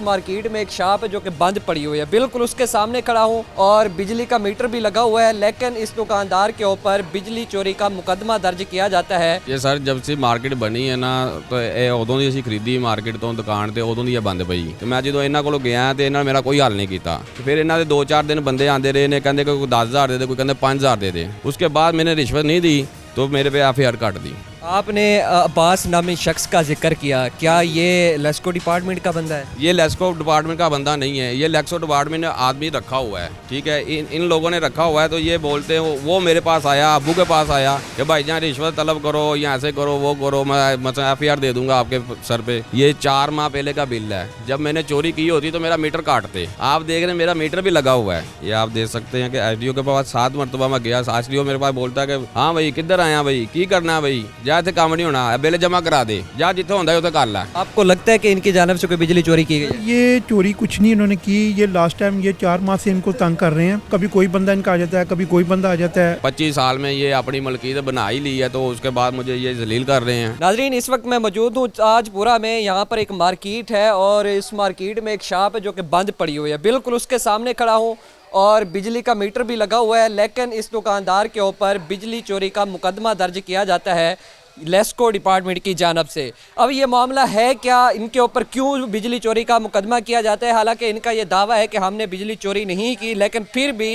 इस मार्केट में एक शॉप है जो कि बंद पड़ी हुई है, बिल्कुल उसके सामने खड़ा हूँ और बिजली का मीटर भी लगा हुआ है, लेकिन इस दुकानदार के ऊपर बिजली चोरी का मुकदमा दर्ज किया जाता है। ये सर जब से मार्केट बनी है ना तो ਇਹ ਉਦੋਂ ਦੀ ਅਸੀਂ ਖਰੀਦੀ ਮਾਰਕੀਟ ਤੋਂ ਦੁਕਾਨ ਤੇ ਉਦੋਂ ਦੀ ਇਹ ਬੰਦ ਪਈ ਤੇ ਮੈਂ ਜਦੋਂ ਇਹਨਾਂ ਕੋਲੋਂ ਗਿਆ ਤੇ ਇਹਨਾਂ ਨੇ ਮੇਰਾ ਕੋਈ ਹੱਲ ਨਹੀਂ ਕੀਤਾ ਤੇ ਫਿਰ ਇਹਨਾਂ ਦੇ 2-4 ਦਿਨ ਬੰਦੇ ਆਂਦੇ ਰਹੇ ਨੇ ਕਹਿੰਦੇ ਕੋਈ 10,000 ਦੇ ਦੇ ਕੋਈ ਕਹਿੰਦੇ 5,000 ਦੇ ਦੇ उसके बाद मैंने रिश्वत नहीं दी तो मेरे पे एफआईआर काट दी। आपने अब्बास नामी शख्स का जिक्र किया, क्या ये लेस्को डिपार्टमेंट का बंदा है? ये लेस्को डिपार्टमेंट का बंदा नहीं है, ये लेस्को डिपार्टमेंट ने आदमी रखा हुआ है, ठीक है। इन लोगों ने रखा हुआ है तो ये बोलते हैं वो मेरे पास आया, अबू के पास आया कि भाई जहाँ रिश्वत तलब करो या ऐसे करो वो करो, मैं मतलब एफआईआर दे दूंगा आपके सर पे। ये 4 माह पहले का बिल है, जब मैंने चोरी की होती तो मेरा मीटर काटते। आप देख रहे हैं मेरा मीटर भी लगा हुआ है, ये आप देख सकते हैं कि एसडीओ के पास 7 मरतबा मैं गया, एसडीओ मेरे पास बोलता है कि हाँ भाई किधर आया भाई की करना है भाई, जा थे काम नहीं होना, बिल जमा करा दे, जा जिथे होंदा है उथे कर ला। आपको लगता है कि इनकी जानब से कोई बिजली चोरी की गई? ये चोरी कुछ नहीं इन्होंने की, ये लास्ट टाइम ये 4 माह से इनको तंग कर रहे हैं, कभी कोई बंदा इनका आ जाता है, कभी कोई बंदा आ जाता है। 25 साल में ये अपनी मलकीत बना ही ली है तो उसके बाद मुझे ये जलील कर रहे हैं। नाजरीन, इस वक्त मैं मौजूद हूँ ताजपुरा में, यहाँ पर एक मार्केट है और इस मार्केट में एक शॉप है जो कि बंद पड़ी हुई है, बिल्कुल उसके सामने खड़ा हूँ और बिजली का मीटर भी लगा हुआ है, लेकिन इस दुकानदार के ऊपर बिजली चोरी का मुकदमा दर्ज किया जाता है लेस्को डिपार्टमेंट की जानब से। अब ये मामला है क्या, इनके ऊपर क्यों बिजली चोरी का मुकदमा किया जाता है? हालांकि इनका ये दावा है कि हमने बिजली चोरी नहीं की, लेकिन फिर भी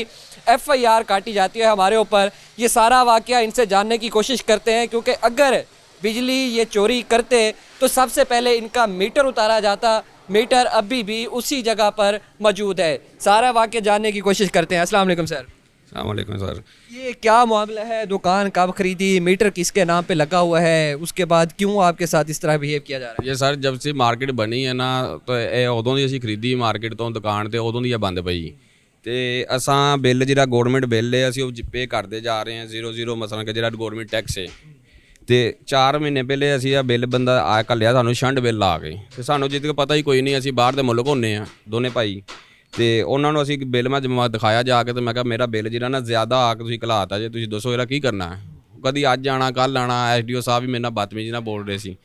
एफआईआर काटी जाती है हमारे ऊपर। ये सारा वाकया इनसे जानने की कोशिश करते हैं, क्योंकि अगर बिजली ये चोरी करते तो सबसे पहले इनका मीटर उतारा जाता, मीटर अभी भी उसी जगह पर मौजूद है। सारा वाकया जानने की कोशिश करते हैं। अस्सलाम वालेकुम सर। अस्सलामुअलैकुम सर। ये क्या मामला है, दुकान कब खरीदी, मीटर किसके नाम पे लगा हुआ है, उसके बाद क्यों आपके साथ इस तरह बिहेव किया जा रहा है? ये सर जब से मार्केट बनी है ना तो ਇਹ ਉਦੋਂ ਦੀ ਅਸੀਂ ਖਰੀਦੀ ਮਾਰਕੀਟ ਤੋਂ ਦੁਕਾਨ ਤੇ ਉਦੋਂ ਦੀ ਇਹ ਬੰਦ ਪਈ ਤੇ ਅਸਾਂ ਬਿੱਲ ਜਿਹੜਾ ਗਵਰਨਮੈਂਟ ਬਿੱਲ ਹੈ ਅਸੀਂ ਉਹ ਪੇ ਕਰਦੇ ਜਾ ਰਹੇ ਹਾਂ 00 ਮਸਲਾਂ ਕਿ ਜਿਹੜਾ ਗਵਰਨਮੈਂਟ ਟੈਕਸ ਹੈ ਤੇ 4 ਮਹੀਨੇ ਪਹਿਲੇ ਅਸੀਂ ਇਹ ਬਿੱਲ ਬੰਦਾ ਆ ਘੱਲਿਆ ਸਾਨੂੰ ਛੰਡ ਬਿੱਲ ਆ ਗਏ ਤੇ ਸਾਨੂੰ ਜਿੱਦ ਪਤਾ ਹੀ ਕੋਈ ਨਹੀਂ, ਅਸੀਂ ਬਾਹਰ ਦੇ ਮੁਲਕ ਹੁੰਨੇ ਆ ਦੋਨੇ ਭਾਈ ਤੇ ਉਹਨਾਂ ਨੂੰ ਅਸੀਂ ਬਿੱਲ ਮੈਂ ਜਮਾ ਦਿਖਾਇਆ ਜਾ ਕੇ ਤੇ ਮੈਂ ਕਿਹਾ ਮੇਰਾ ਬਿੱਲ ਜਿਹੜਾ ਨਾ ਜ਼ਿਆਦਾ ਆ ਕੇ ਤੁਸੀਂ ਘਲਾਤਾ ਜੇ, ਤੁਸੀਂ ਦੱਸੋ ਇਹਦਾ ਕੀ ਕਰਨਾ ਹੈ। ਕਦੀ ਅੱਜ ਆਣਾ ਕੱਲ੍ਹ ਆਣਾ, ਐਸਡੀਓ ਸਾਹਿਬ ਵੀ ਮੇਰੇ ਨਾਲ ਬਦਤਮੀਜ਼ੀ ਨਾਲ ਬੋਲ ਰਹੇ ਸੀ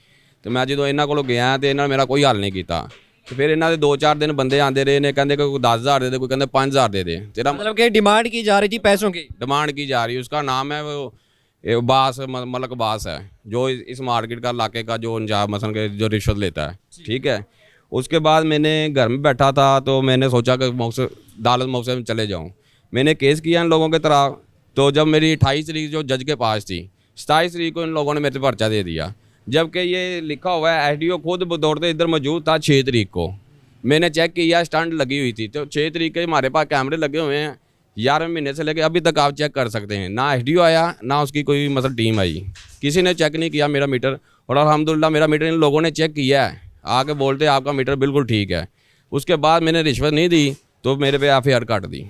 ਤੇ ਮੈਂ ਜਦੋਂ ਇਹਨਾਂ ਕੋਲੋਂ ਗਿਆ ਤੇ ਇਹਨਾਂ ਨੇ ਮੇਰਾ ਕੋਈ ਹੱਲ ਨਹੀਂ ਕੀਤਾ ਤੇ ਫਿਰ ਇਹਨਾਂ ਦੇ 2-4 ਦਿਨ ਬੰਦੇ ਆਂਦੇ ਰਹੇ ਨੇ, ਕਹਿੰਦੇ ਕੋਈ 10,000 ਦੇ ਦੇ, ਕੋਈ ਕਹਿੰਦੇ 5,000 दे दे। तेरा मतलब कि डिमांड की जा रही थी पैसों की? डिमांड की जा रही है, उसका नाम है वो बास, मलक बास है, जो इस मार्केट का इलाके का जो अंजाम मसलन के जो रिश्वत लेता है, ठीक है। उसके बाद मैंने घर में बैठा था तो मैंने सोचा कि अदालत मौके में चले जाऊँ। मैंने केस किया इन लोगों के तरफ, तो जब मेरी 28 तारीख जो जज के पास थी, 27 तारीख को इन लोगों ने मेरे पे पर्चा दे दिया, जबकि ये लिखा हुआ है एसडीओ खुद दौड़ते इधर मौजूद था 6 तारीख को। मैंने चेक किया स्टंट लगी हुई थी, तो 6 तारीख के हमारे पास कैमरे लगे हुए हैं, 11वें महीने से लेकर अभी तक आप चेक कर सकते हैं। ना एसडीओ आया ना उसकी कोई मतलब टीम आई, किसी ने चेक नहीं किया मेरा मीटर, और अल्हम्दुलिल्लाह मेरा मीटर इन लोगों ने चेक किया है, आके बोलते आपका मीटर बिल्कुल ठीक है। उसके बाद मैंने रिश्वत नहीं दी तो मेरे पे एफआईआर काट दी।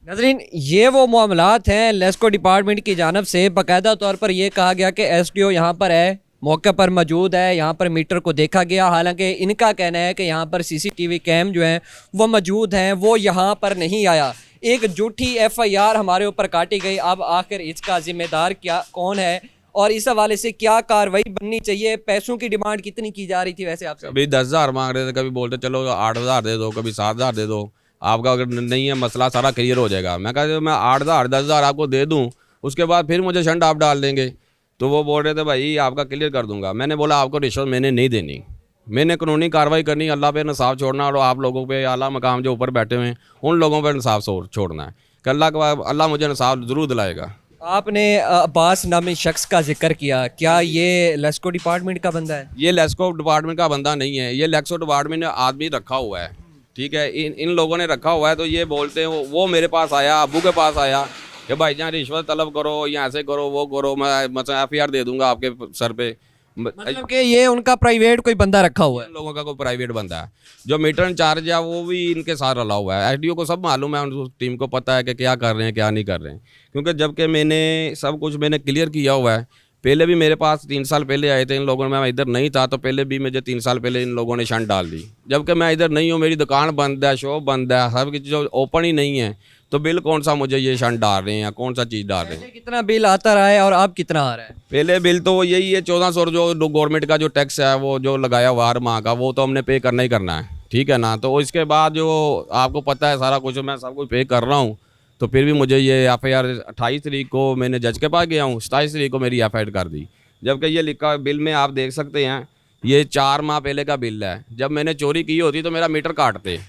नाज़रीन, ये वो मामलात हैं लेस्को डिपार्टमेंट की जानब से बाकायदा तौर पर यह कहा गया कि एसडीओ यहाँ पर है, मौके पर मौजूद है, यहाँ पर मीटर को देखा गया। हालांकि इनका कहना है कि यहाँ पर सीसीटीवी कैम जो हैं वो मौजूद हैं, वो यहाँ पर नहीं आया। एक झूठी एफआईआर हमारे ऊपर काटी गई। अब आखिर इसका ज़िम्मेदार क्या कौन है और इस हवाले से क्या कार्रवाई बननी चाहिए? पैसों की डिमांड कितनी की जा रही थी वैसे आपसे? कभी 10,000 मांग रहे थे, कभी बोलते चलो 8,000 दे दो, कभी 7,000 दे दो, आपका अगर नहीं है मसला सारा क्लियर हो जाएगा। मैं कहा मैं 8,000 10,000 आपको दे दूँ, उसके बाद फिर मुझे शंड आप डाल देंगे। तो वो बोल रहे थे भाई आपका क्लियर कर दूंगा। मैंने बोला आपको रिश्वत मैंने नहीं देनी, मैंने कानूनी कार्रवाई करनी, अल्लाह पे इंसाफ छोड़ना, और आप लोगों पे आला मकाम जो ऊपर बैठे हुए हैं उन लोगों पर इंसाफ छोड़ना है कि अल्लाह मुझे इंसाफ ज़रूर दिलाएगा। आपने अब्बास नामी शख्स का जिक्र किया, क्या ये लेस्को डिपार्टमेंट का बंदा है? ये लेस्को डिपार्टमेंट का बंदा नहीं है, ये लेस्को डिपार्टमेंट ने आदमी रखा हुआ है, ठीक है। इन लोगों ने रखा हुआ है तो ये बोलते हैं वो मेरे पास आया, अबू के पास आया कि भाई जहाँ रिश्वत तलब करो या ऐसे करो वो करो, मैं मतलब एफआईआर दे दूंगा आपके सर पे। मतलब कि ये उनका प्राइवेट कोई बंदा रखा हुआ है? इन लोगों का कोई प्राइवेट बंदा है, जो मीटर इंचार्ज है वो भी इनके साथ रला हुआ है। एसडीओ को सब मालूम है, उन टीम को पता है कि क्या कर रहे हैं क्या नहीं कर रहे हैं, क्योंकि जबकि मैंने सब कुछ मैंने क्लियर किया हुआ है पहले भी मेरे पास 3 साल पहले आए थे इन लोगों ने, मैं इधर नहीं था तो पहले भी मुझे 3 साल पहले इन लोगों ने शंट डाल दी। जबकि मैं इधर नहीं हूँ, मेरी दुकान बंद है, शॉप बंद है, सब कुछ जो ओपन ही नहीं है, तो बिल कौन सा मुझे ये शंट डाल रहे हैं या कौन सा चीज़ डाल रहे हैं। कितना बिल आता रहा है और अब कितना आ रहा है? पहले बिल तो यही है 1400, जो गवर्नमेंट का जो टैक्स है वो जो लगाया हुआ हर माह का, वो तो हमने पे करना ही करना है, ठीक है ना। तो इसके बाद जो आपको पता है सारा कुछ, मैं सब कुछ पे कर रहा हूँ, तो फिर भी मुझे ये FIR 28 तारीख को मैंने जज के पास गया हूँ, 27 तारीख को मेरी FIR कर दी। जबकि ये लिखा बिल में आप देख सकते हैं, ये 4 माह पहले का बिल है। जब मैंने चोरी की होती तो मेरा मीटर काटते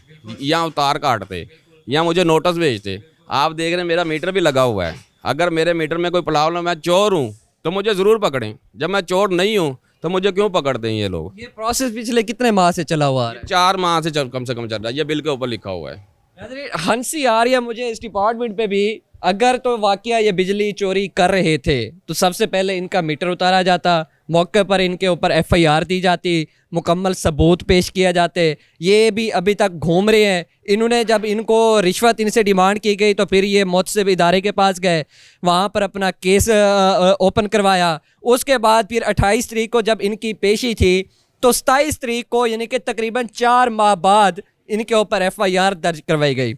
या उतार काटते या मुझे नोटिस भेजते। आप देख रहे हैं मेरा मीटर भी लगा हुआ है। अगर मेरे मीटर में कोई प्रॉब्लम, मैं चोर हूँ तो मुझे ज़रूर पकड़ें, जब मैं चोर नहीं हूँ तो मुझे क्यों पकड़ते हैं ये लोग। ये प्रोसेस पिछले कितने माह से चला हुआ है? 4 माह से कम से कम चल रहा है, ये बिल के ऊपर लिखा हुआ है। नाज़रीन, हंसी आ रही है मुझे इस डिपार्टमेंट पे भी। अगर तो वाकया ये बिजली चोरी कर रहे थे तो सबसे पहले इनका मीटर उतारा जाता, मौके पर इनके ऊपर FIR दी जाती, मुकम्मल सबूत पेश किया जाते। ये भी अभी तक घूम रहे हैं। इन्होंने जब इनको रिश्वत इनसे डिमांड की गई तो फिर ये मुतसिब इदारे के पास गए, वहाँ पर अपना केस ओपन करवाया। उसके बाद फिर 28 तारीख को जब इनकी पेशी थी तो 27 तारीख को यानी कि तकरीबन 4 माह बाद इनके ऊपर FIR दर्ज करवाई गई।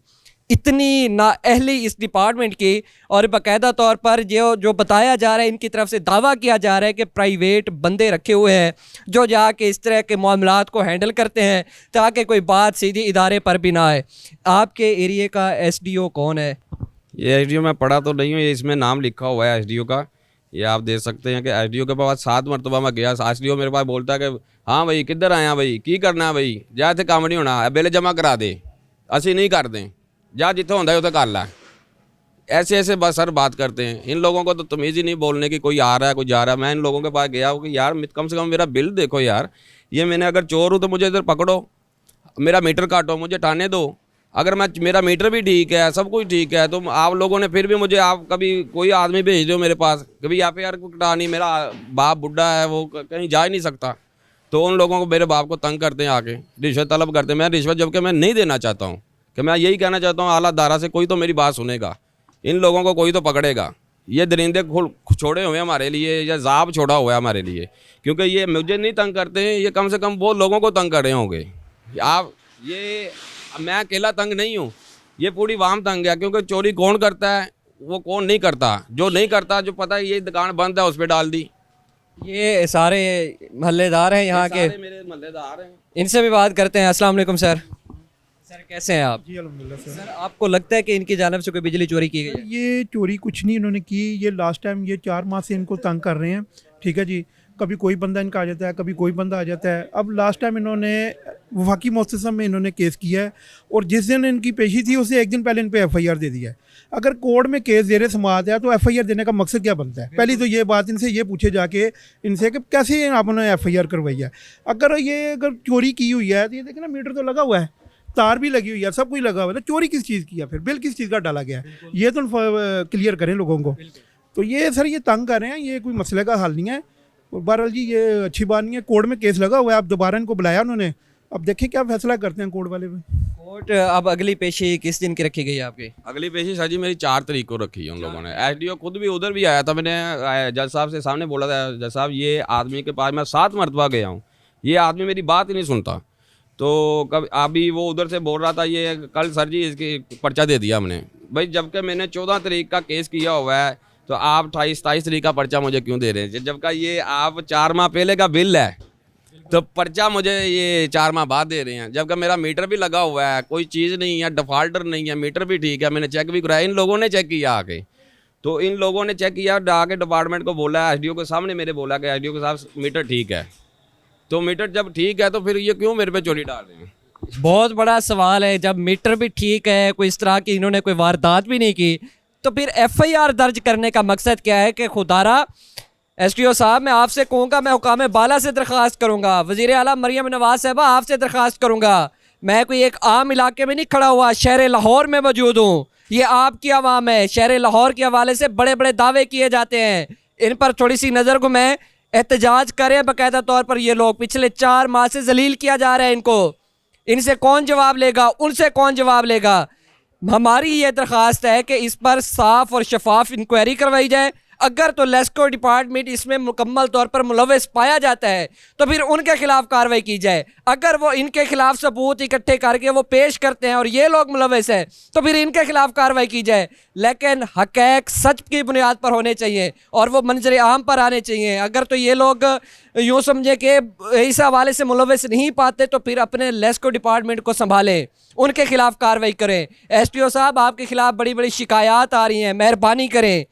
इतनी नाअहली इस डिपार्टमेंट की, और बाकायदा तौर पर जो बताया जा रहा है, इनकी तरफ से दावा किया जा रहा है कि प्राइवेट बंदे रखे हुए हैं जो जाके इस तरह के मामलात को हैंडल करते हैं ताकि कोई बात सीधी इदारे पर भी ना आए। आपके एरिए का SDO कौन है? ये SDO मैं पढ़ा तो नहीं हूँ, ये इसमें नाम लिखा हुआ है SDO का। ये आप देख सकते हैं कि SDO के पास 7 मरतबा मैं गया, SDO मेरे पास बोलता है कि हाँ भाई किधर आया भाई, की करना है भाई, जा थे काम नहीं होना, बिल जमा करा दे, असी नहीं कर दें, जा जिथे होंदा है उसे कर ला। ऐसे बस सर बात करते हैं। इन लोगों को तो तमीज़ ही नहीं बोलने की, कोई आ रहा है कोई जा रहा है। मैं इन लोगों के पास गया हूँ कि यार कम से कम मेरा बिल देखो यार, ये मैंने अगर चोर हूँ तो मुझे इधर पकड़ो, मेरा मीटर काटो, मुझे टाने दो। अगर मेरा मीटर भी ठीक है, सब कुछ ठीक है, तो आप लोगों ने फिर भी मुझे, आप कभी कोई आदमी भेज दो मेरे पास, कभी FIR को कटानी, मेरा बाप बुढ़ा है वो कहीं जा ही नहीं सकता, तो उन लोगों को, मेरे बाप को तंग करते हैं, आके रिश्वत तलब करते हैं। मैं रिश्वत जबकि मैं नहीं देना चाहता हूँ, कि मैं यही कहना चाहता हूँ आला दारा से कोई तो मेरी बात सुनेगा, इन लोगों को कोई तो पकड़ेगा। ये दरिंदे छोड़े हुए हैं हमारे लिए, या जाब छोड़ा हुआ है हमारे लिए, क्योंकि ये मुझे नहीं तंग करते हैं, ये कम से कम वो लोगों को तंग कर रहे होंगे। आप ये, मैं अकेला तंग नहीं हूँ, ये पूरी वाम तंग है, क्योंकि चोरी कौन करता है वो कौन नहीं करता, जो नहीं करता, जो पता है ये दुकान बंद है उस पर डाल दी। ये सारे महल्लेदार हैं यहाँ के, मेरे महल्लेदार हैं, इनसे भी बात करते हैं। अस्सलाम वालेकुम सर। सर कैसे हैं आप? जी अल्हम्दुलिल्लाह सर। सर आपको लगता है कि इनकी जानिब से कोई बिजली चोरी की गई है? ये चोरी कुछ नहीं इन्होंने की, ये लास्ट टाइम ये 4 माह से इनको तंग कर रहे हैं, ठीक है जी। कभी कोई बंदा इनका आ जाता है, कभी कोई बंदा आ जाता है। अब लास्ट टाइम इन्होंने वफाकी मुअस्ससा में इन्होंने केस किया है, और जिस दिन इनकी पेशी थी उससे एक दिन पहले इन पे FIR दे दिया है। अगर कोर्ट में केस ज़ेरे समाअत है तो FIR देने का मकसद क्या बनता है? पहली तो ये बात इनसे ये पूछे जाके इनसे कि कैसे आपने FIR करवाई है। अगर चोरी की हुई है तो ये देखें ना, मीटर तो लगा हुआ है, तार भी लगी हुई है, सब कुछ लगा हुआ है, तो चोरी किस चीज़ की है फिर? बिल किस चीज़ का डाला गया है? ये तो क्लियर करें लोगों को। तो ये सर ये तंग कर रहे हैं, ये कोई मसले का हल नहीं है। बहरहाल जी ये अच्छी बात नहीं है, कोर्ट में केस लगा हुआ है, अब दोबारा इनको बुलाया उन्होंने, अब देखें क्या फैसला करते हैं कोर्ट वाले भी। कोर्ट अब अगली पेशी किस दिन की रखी गई है आपकी? अगली पेशी सर जी मेरी 4 तारीख को रखी है उन लोगों ने। SDO खुद भी उधर भी आया था, मैंने जज साहब से सामने बोला था, जज साहब ये आदमी के पास मैं 7 मरतबा गया हूँ, ये आदमी मेरी बात ही नहीं सुनता। तो कब अभी वो उधर से बोल रहा था ये कल सर जी इसकी पर्चा दे दिया हमने भाई, जबकि मैंने 14 तारीख का केस किया हुआ है, तो आप 27 तारीख का पर्चा मुझे क्यों दे रहे हैं? जबकि ये आप 4 माह पहले का बिल है, तो पर्चा मुझे ये 4 माह बाद दे रहे हैं, जबकि मेरा मीटर भी लगा हुआ है, कोई चीज़ नहीं है, डिफॉल्टर नहीं है, मीटर भी ठीक है, मैंने चेक भी कराया, इन लोगों ने चेक किया आके, तो इन लोगों ने चेक किया, आके डिपार्टमेंट को बोला, SDO के सामने मेरे बोला कि SDO के साहब मीटर ठीक है। तो मीटर जब ठीक है तो फिर ये क्यों मेरे पे चोरी डाल रहे हैं? बहुत बड़ा सवाल है। जब मीटर भी ठीक है, कोई इस तरह की इन्होंने कोई वारदात भी नहीं की, तो फिर FIR दर्ज करने का मकसद क्या है? कि खुदारा SDO साहब, मैं आपसे कहूँगा, मैं हुकाम बाला से दरख्वास्त करूँगा, वज़ीर आला मरियम नवाज साहबा आपसे दरख्वास्त करूँगा, मैं कोई एक आम इलाके में नहीं खड़ा हुआ, शहर लाहौर में मौजूद हूँ, ये आपकी आवाम है, शहर लाहौर के हवाले से बड़े बड़े दावे किए जाते हैं, इन पर थोड़ी सी नज़र को मैं एहतजाज करें। बाकायदा तौर पर ये लोग पिछले 4 माह से जलील किया जा रहा है इनको, इनसे कौन जवाब लेगा, उनसे कौन जवाब लेगा? हमारी ये दरख्वास्त है कि इस पर साफ और शफाफ इंक्वायरी करवाई जाए। अगर तो लेस्को डिपार्टमेंट इसमें मुकम्मल तौर पर मुलव्वस पाया जाता है तो फिर उनके खिलाफ कार्रवाई की जाए। अगर वो इनके खिलाफ सबूत इकट्ठे करके वो पेश करते हैं और ये लोग मुलव्वस हैं तो फिर इनके खिलाफ कार्रवाई की जाए, लेकिन हक़ैक़ सच की बुनियाद पर होने चाहिए और वो मंजर आम पर आने चाहिए। अगर तो ये लोग यूँ समझे कि इस हवाले से मुलव्वस नहीं पाते तो फिर अपने लेस्को डिपार्टमेंट को संभालें, उनके खिलाफ कार्रवाई करें। एसपीओ साहब, आपके खिलाफ बड़ी बड़ी शिकायत आ रही हैं, मेहरबानी करें।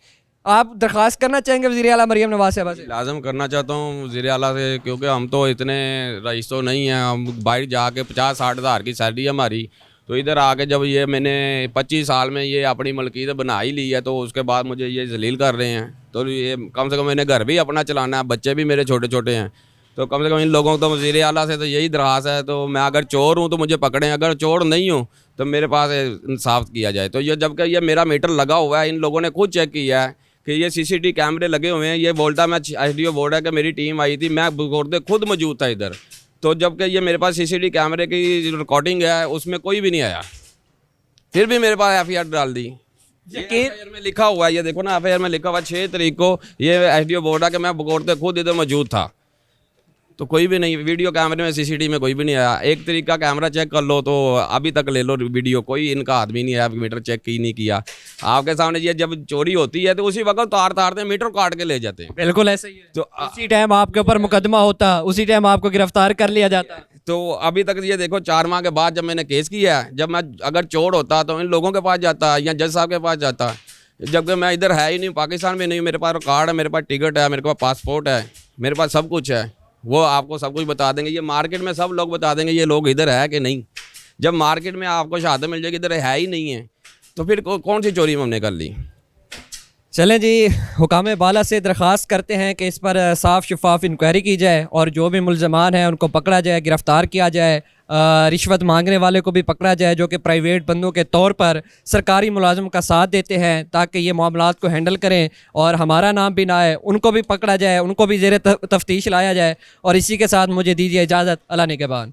आप दरख्वास्त करना चाहेंगे वज़ीर आला मरीम नवाज साहबा से? लाजम करना चाहता हूँ वज़ीर आला से, क्योंकि हम तो इतने रईस तो नहीं हैं, हम बाहर जाके 50-60 हज़ार की सैलरी है हमारी, तो इधर आके जब ये मैंने 25 साल में ये अपनी मलकीयत बना ही ली है तो उसके बाद मुझे ये जलील कर रहे हैं। तो ये कम से कम मैंने घर भी अपना चलाना है, बच्चे भी मेरे छोटे छोटे हैं, तो कम से कम इन लोगों को तो वज़ीर आला से तो यही दरख्वास्त है। तो मैं अगर चोर हूँ तो मुझे पकड़ें, अगर चोर नहीं हूँ तो मेरे पास इंसाफ किया जाए। तो ये जबकि ये मेरा मीटर लगा हुआ है, इन लोगों ने खुद चेक किया है कि ये सीसीटीवी कैमरे लगे हुए हैं। ये बोलता मैं एसडीओ बोल रहा है कि मेरी टीम आई थी, मैं बोलते खुद मौजूद था इधर, तो जबकि ये मेरे पास सीसीटीवी कैमरे की रिकॉर्डिंग है उसमें कोई भी नहीं आया, फिर भी मेरे पास एफआईआर डाल दी। एफआईआर में लिखा हुआ है, ये देखो ना, एफआईआर में लिखा हुआ 6 तारीख को ये एसडीओ बोल रहा है कि मैं बोलते खुद इधर मौजूद था, तो कोई भी नहीं, वीडियो कैमरे में सीसीटीवी में कोई भी नहीं आया। एक तरीका कैमरा चेक कर लो तो अभी तक ले लो वीडियो, कोई इनका आदमी नहीं आया, मीटर चेक ही नहीं किया। आपके सामने ये जब चोरी होती है तो उसी वक्त तारते हैं, मीटर काट के ले जाते हैं। बिल्कुल ऐसे ही है। तो उसी टाइम आपके ऊपर मुकदमा होता, उसी टाइम आपको गिरफ्तार कर लिया जाता। तो अभी तक ये देखो 4 माह के बाद जब मैंने केस किया है, जब मैं अगर चोर होता तो इन लोगों के पास जाता या जज साहब के पास जाता, जबकि मैं इधर है ही नहीं, पाकिस्तान में नहीं, मेरे पास कार्ड है, मेरे पास टिकट है, मेरे पास पासपोर्ट है, मेरे पास सब कुछ है, वो आपको सब कुछ बता देंगे। ये मार्केट में सब लोग बता देंगे ये लोग इधर है कि नहीं। जब मार्केट में आपको शहादत मिल जाएगी इधर है ही नहीं है तो फिर कौन सी चोरी हमने कर ली। चलें जी, हुकाम बाला से दरख्वास्त करते हैं कि इस पर साफ शफाफ इंक्वायरी की जाए और जो भी मुलजमान हैं उनको पकड़ा जाए, गिरफ़्तार किया जाए, रिश्वत मांगने वाले को भी पकड़ा जाए जो कि प्राइवेट बंदों के तौर पर सरकारी मुलाजम का साथ देते हैं ताकि ये मामलात को हैंडल करें और हमारा नाम भी ना आए, उनको भी पकड़ा जाए, उनको भी ज़ेरे तफ्तीश लाया जाए। और इसी के साथ मुझे दीजिए इजाज़त। अल्लाह निगहबान।